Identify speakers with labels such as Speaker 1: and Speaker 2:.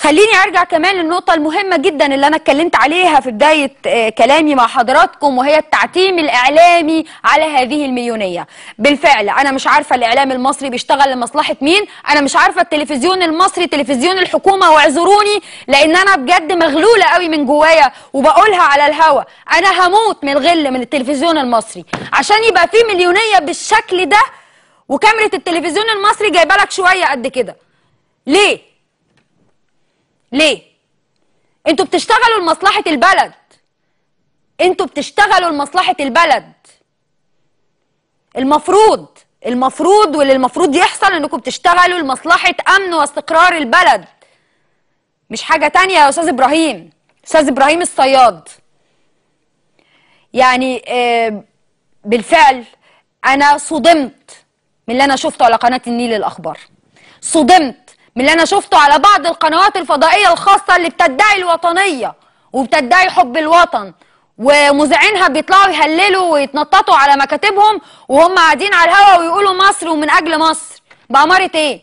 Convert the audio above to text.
Speaker 1: خليني ارجع كمان للنقطة المهمة جدا اللي انا اتكلمت عليها في بداية كلامي مع حضراتكم، وهي التعتيم الاعلامي على هذه المليونية. بالفعل انا مش عارفة الاعلام المصري بيشتغل لمصلحة مين، انا مش عارفة التلفزيون المصري تلفزيون الحكومة، واعذروني لان انا بجد مغلولة قوي من جوايا وبقولها على الهوا، انا هموت من الغل من التلفزيون المصري عشان يبقى فيه مليونية بالشكل ده، وكاميرا التلفزيون المصري جايبه لك شوية قد كده. ليه؟ ليه؟ انتوا بتشتغلوا لمصلحة البلد، انتوا بتشتغلوا لمصلحة البلد. المفروض واللي المفروض يحصل انكم بتشتغلوا لمصلحة امن واستقرار البلد، مش حاجة تانية يا استاذ ابراهيم، استاذ ابراهيم الصياد. يعني بالفعل انا صدمت من اللي انا شفته على قناة النيل الاخبار، صدمت من اللي انا شفته على بعض القنوات الفضائيه الخاصه اللي بتدعي الوطنيه وبتدعي حب الوطن، ومذيعينها بيطلعوا يهللوا ويتنططوا على مكاتبهم وهم قاعدين على الهوا ويقولوا مصر ومن اجل مصر. بأمارة ايه؟